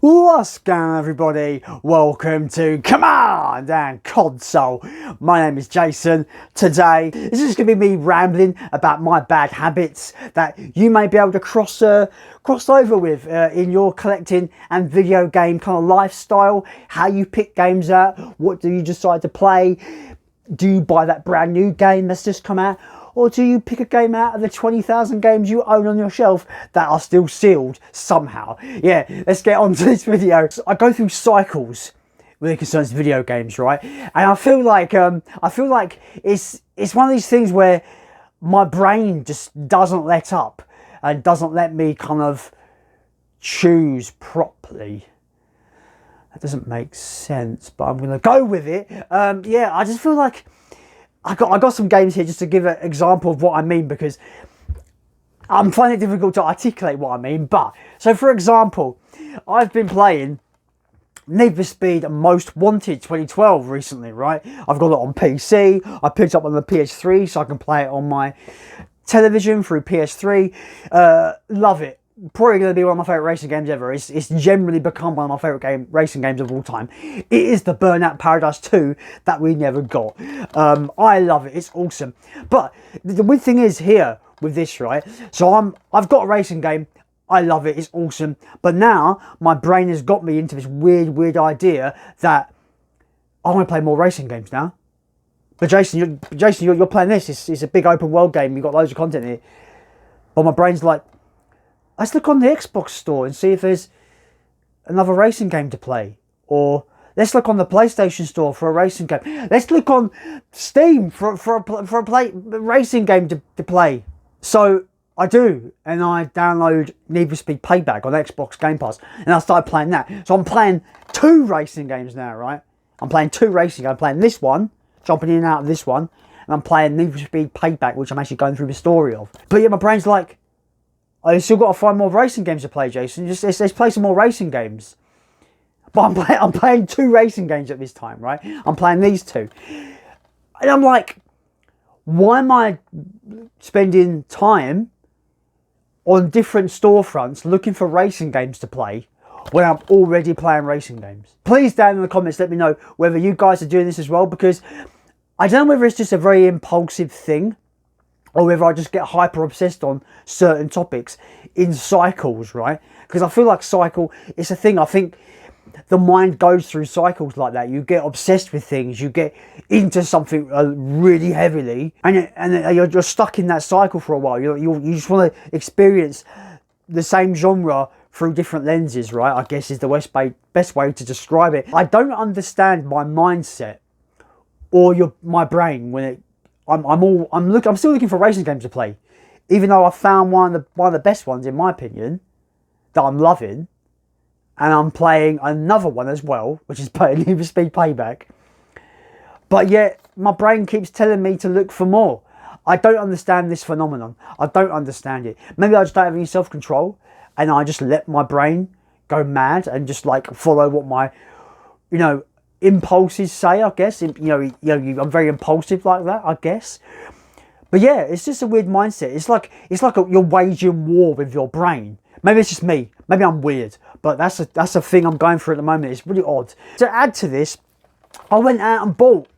What's going on, everybody? Welcome to Command and Console. My name is Jason. Today, this is going to be me rambling about my bad habits that you may be able to cross over with in your collecting and video game kind of lifestyle. How you pick games out, what do you decide to play? Do you buy that brand new game that's just come out? Or do you pick a game out of the 20,000 games you own on your shelf that are still sealed somehow? Yeah, let's get on to this video. I go through cycles when it concerns video games, right? And I feel like it's one of these things where my brain just doesn't let up and doesn't let me kind of choose properly. That doesn't make sense, but I'm gonna go with it. Yeah, I just feel like I got some games here just to give an example of what I mean, because I'm finding it difficult to articulate what I mean. But so, for example, I've been playing Need for Speed Most Wanted 2012 recently, right? I've got it on PC. I picked it up on the PS3 so I can play it on my television through PS3. Love it. Probably going to be one of my favourite racing games ever. It's generally become one of my favourite racing games of all time. It is the Burnout Paradise 2 that we never got. I love it. It's awesome. But the weird thing is here with this, right? So I've got a racing game. I love it. It's awesome. But now my brain has got me into this weird idea that I want to play more racing games now. But Jason, you're playing this. It's a big open world game. You've got loads of content here. But my brain's like, let's look on the Xbox store and see if there's another racing game to play. Or let's look on the PlayStation store for a racing game. Let's look on Steam for a racing game to play. So I do, and I download Need for Speed Payback on Xbox Game Pass, and I started playing that. So I'm playing 2 racing games now, right? I'm playing 2 racing games. I'm playing this one, jumping in and out of this one, and I'm playing Need for Speed Payback, which I'm actually going through the story of. But yeah, my brain's like, I still got to find more racing games to play, Jason. Let's play some more racing games. But I'm playing 2 racing games at this time, right? I'm playing these 2. And I'm like, why am I spending time on different storefronts looking for racing games to play when I'm already playing racing games? Please down in the comments let me know whether you guys are doing this as well, because I don't know whether it's just a very impulsive thing or whether I just get hyper obsessed on certain topics in cycles, right? Because I feel like it's a thing. I think the mind goes through cycles like that. You get obsessed with things, you get into something really heavily, and you're stuck in that cycle for a while. You just want to experience the same genre through different lenses, right? I guess is the best way to describe it. I don't understand my mindset or my brain when I'm still looking for racing games to play, even though I found one of the best ones in my opinion that I'm loving, and I'm playing another one as well, which is Need for Speed Payback. But yet my brain keeps telling me to look for more. I don't understand this phenomenon. I don't understand it. Maybe I just don't have any self-control, and I just let my brain go mad and just like follow what my impulses say, I guess. I'm very impulsive like that, I guess. But yeah, it's just a weird mindset. It's like you're waging war with your brain. Maybe it's just me. Maybe I'm weird. But that's a thing I'm going through at the moment. It's really odd. To add to this, I went out and bought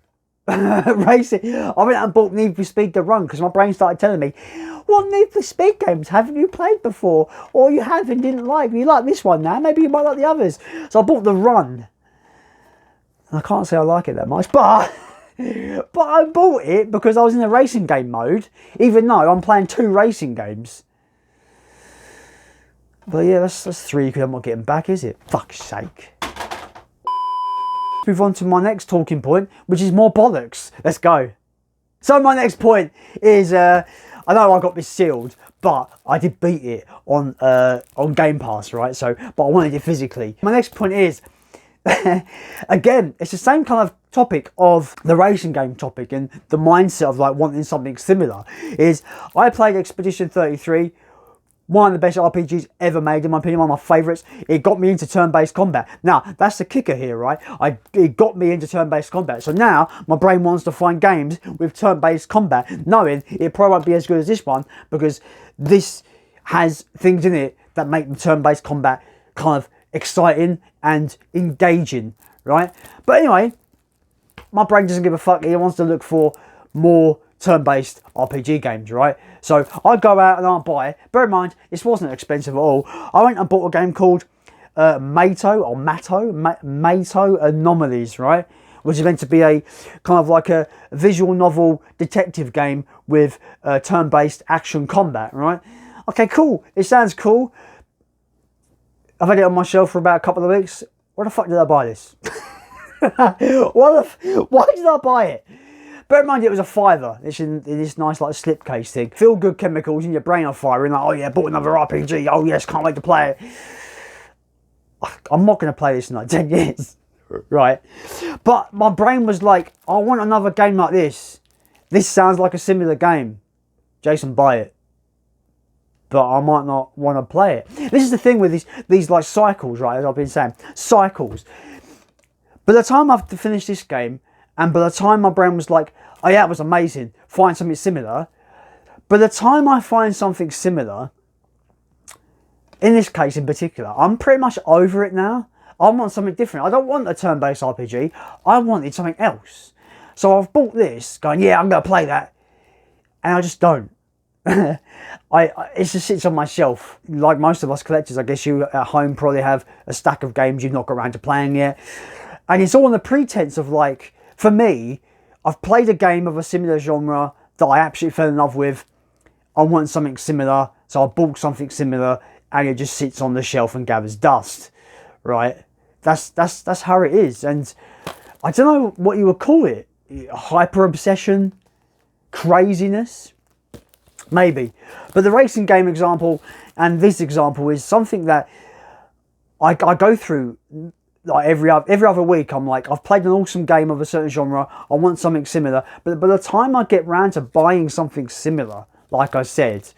racing. I went out and bought Need for Speed The Run because my brain started telling me, what Need for Speed games haven't you played before? Or you have and didn't like? You like this one now. Maybe you might like the others. So I bought The Run. I can't say I like it that much, but I bought it because I was in a racing game mode, even though I'm playing 2 racing games. But yeah, that's 3 because I'm not getting back, is it? Fuck's sake. Move on to my next talking point, which is more bollocks. Let's go. So my next point is, I know I got this sealed, but I did beat it on Game Pass, right? But I wanted it physically. My next point is, again, it's the same kind of topic of the racing game topic and the mindset of like wanting something similar. Is I played Expedition 33, one of the best RPGs ever made in my opinion, one of my favourites. It got me into turn-based combat. Now that's the kicker here, right? It got me into turn-based combat. So now my brain wants to find games with turn-based combat, knowing it probably won't be as good as this one because this has things in it that make the turn-based combat kind of exciting and engaging, right? But anyway, my brain doesn't give a fuck. It wants to look for more turn-based RPG games, right? So I go out and I buy. Bear in mind, this wasn't expensive at all. I went and bought a game called Mato Anomalies, right? Which is meant to be a kind of like a visual novel detective game with turn-based action combat, right? Okay, cool. It sounds cool. I've had it on my shelf for about a couple of weeks. Where the fuck did I buy this? Why did I buy it? Bear in mind, it was a $5. It's in this nice like slipcase thing. Feel good chemicals in your brain are firing. Like, oh yeah, bought another RPG. Oh yes, can't wait to play it. I'm not going to play this in like 10 years, right? But my brain was like, I want another game like this. This sounds like a similar game. Jason, buy it. But I might not want to play it. This is the thing with these like cycles, right? As I've been saying, cycles. By the time I've finished this game, and by the time my brain was like, oh yeah, it was amazing, find something similar. By the time I find something similar, in this case in particular, I'm pretty much over it now. I want something different. I don't want a turn-based RPG. I wanted something else. So I've bought this, going, yeah, I'm going to play that. And I just don't. It just sits on my shelf. Like most of us collectors, I guess you at home probably have a stack of games you've not got around to playing yet. And it's all on the pretense of like, for me, I've played a game of a similar genre that I absolutely fell in love with. I want something similar, so I bought something similar, and it just sits on the shelf and gathers dust, right? That's how it is. And I don't know what you would call it. Hyper obsession, craziness, maybe. But the racing game example and this example is something that I go through. Like every other week, I'm like, I've played an awesome game of a certain genre, I want something similar. But by the time I get round to buying something similar, like I said,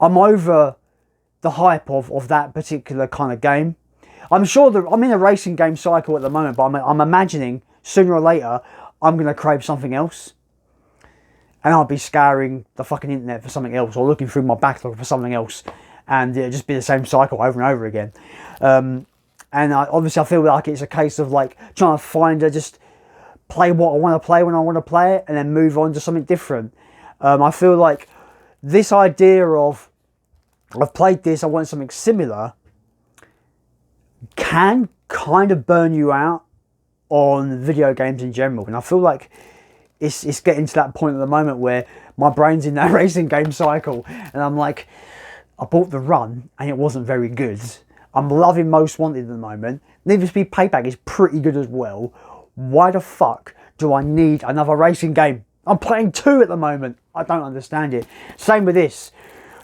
I'm over the hype of that particular kind of game. I'm sure that I'm in a racing game cycle at the moment, but I'm imagining sooner or later I'm going to crave something else. And I'll be scouring the fucking internet for something else, or looking through my backlog for something else. And it'll just be the same cycle over and over again. And obviously I feel like it's a case of like trying to just play what I want to play when I want to play it, and then move on to something different. I feel like this idea of, I've played this, I want something similar, can kind of burn you out on video games in general. And I feel like it's getting to that point at the moment where my brain's in that racing game cycle, and I'm like, I bought the Run and it wasn't very good. I'm loving Most Wanted at the moment. Need for Speed Payback is pretty good as well. Why the fuck do I need another racing game? I'm playing 2 at the moment. I don't understand it. Same with this.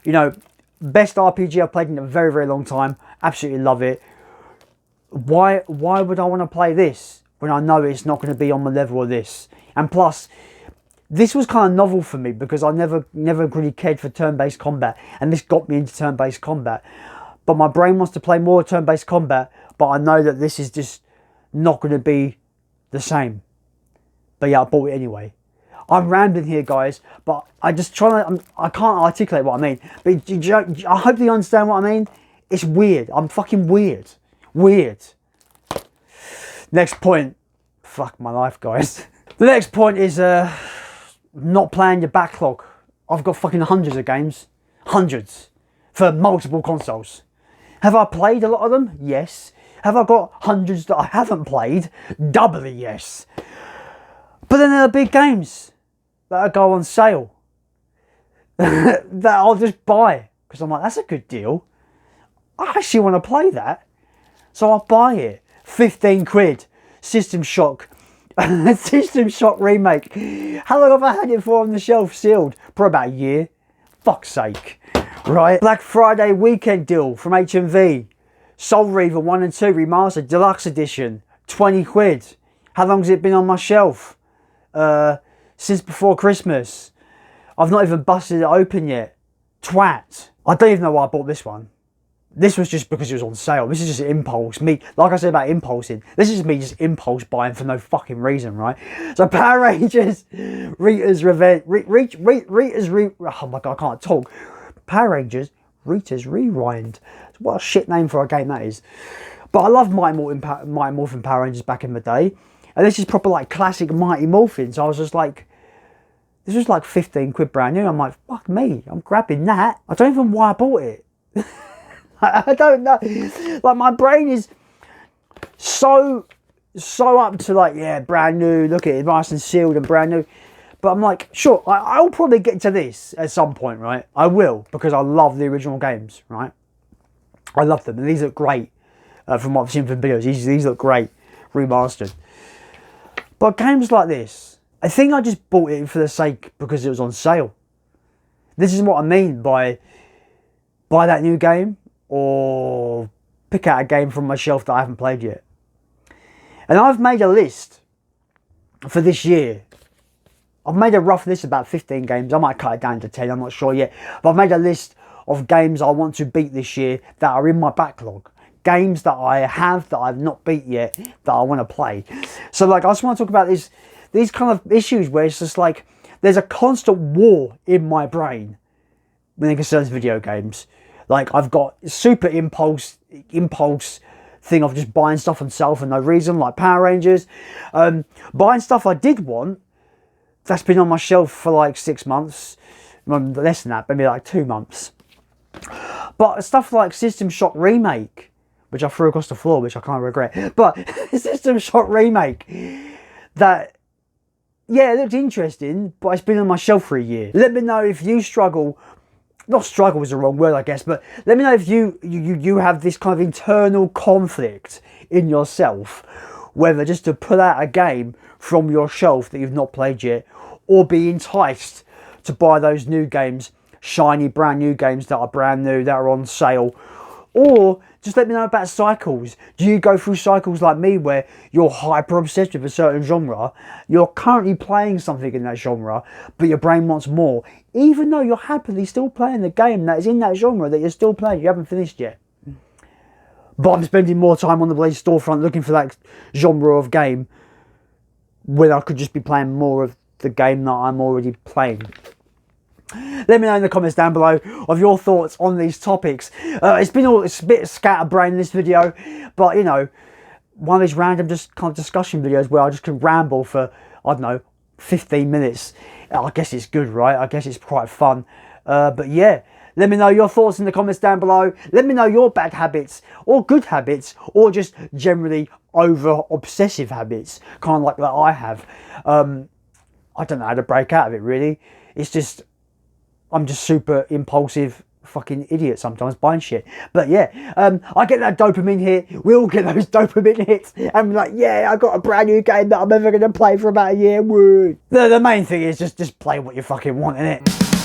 You know, best RPG I've played in a very, very long time. Absolutely love it. Why would I want to play this when I know it's not going to be on the level of this? And plus, this was kind of novel for me because I never really cared for turn-based combat, and this got me into turn-based combat. But my brain wants to play more turn-based combat, but I know that this is just not going to be the same. But yeah, I bought it anyway. I'm rambling here, guys, but I can't articulate what I mean. But I hope you understand what I mean. It's weird. I'm fucking weird. Weird. Next point. Fuck my life, guys. The next point is not playing your backlog. I've got fucking hundreds of games. Hundreds. For multiple consoles. Have I played a lot of them? Yes. Have I got hundreds that I haven't played? Doubly yes. But then there are big games that go on sale that I'll just buy because I'm like, that's a good deal. I actually want to play that. So I'll buy it. 15 quid. System Shock. System Shock remake. How long have I had it for on the shelf sealed? Probably about a year. Fuck's sake. Right. Black Friday weekend deal from HMV. Soul Reaver 1 and 2 remastered deluxe edition. 20 quid. How long has it been on my shelf? Since before Christmas. I've not even busted it open yet. Twat. I don't even know why I bought this one. This was just because it was on sale. This is just impulse. Me, like I said about impulsing, this is me just impulse buying for no fucking reason, right? So Power Rangers, Rita's Revenge, oh my god, I can't talk. Power Rangers, Rita's Rewind. What a shit name for a game that is. But I love Mighty Morphin Power Rangers back in the day. And this is proper like classic Mighty Morphin. So I was just like, this was like 15 quid brand new. I'm like, fuck me, I'm grabbing that. I don't even know why I bought it. I don't know. Like, my brain is so up to like, yeah, brand new, look at it, nice and sealed and brand new. But I'm like, sure, I'll probably get to this at some point, right? I will, because I love the original games, right? I love them, and these look great. From what I've seen from videos, these look great, remastered. But games like this, I think I just bought it for the sake because it was on sale. This is what I mean by buy that new game or pick out a game from my shelf that I haven't played yet. And I've made a list for this year. I've made a rough list of about 15 games. I might cut it down to 10, I'm not sure yet. But I've made a list of games I want to beat this year that are in my backlog. Games that I have that I've not beat yet that I want to play. So like, I just want to talk about these kind of issues where it's just like, there's a constant war in my brain when it concerns video games. Like, I've got super impulse thing of just buying stuff on sale for no reason, like Power Rangers. Buying stuff I did want, that's been on my shelf for like 6 months. Well, less than that, maybe like 2 months. But stuff like System Shock Remake, which I threw across the floor, which I can't regret. But System Shock Remake, that, yeah, it looked interesting, but it's been on my shelf for a year. Let me know if you struggle. Not struggle is the wrong word, I guess, but let me know if you have this kind of internal conflict in yourself, whether just to pull out a game from your shelf that you've not played yet, or be enticed to buy those new games, shiny brand new games that are brand new, that are on sale. Or just let me know about cycles. Do you go through cycles like me where you're hyper obsessed with a certain genre, you're currently playing something in that genre, but your brain wants more, even though you're happily still playing the game that is in that genre that you're still playing, you haven't finished yet. But I'm spending more time on the Blaze storefront looking for that genre of game when I could just be playing more of the game that I'm already playing. Let me know in the comments down below of your thoughts on these topics. It's a bit scatterbrained this video, but you know, one of these random just kind of discussion videos where I just can ramble for, I don't know, 15 minutes. I guess it's good, right? I guess it's quite fun. But yeah, let me know your thoughts in the comments down below. Let me know your bad habits or good habits, or just generally over obsessive habits, kind of like that I have. I don't know how to break out of it, really. It's just, I'm just super impulsive fucking idiot sometimes buying shit. But yeah, I get that dopamine hit. We all get those dopamine hits. And I'm like, yeah, I got a brand new game that I'm ever going to play for about a year. Woo. The main thing is just play what you fucking want, innit?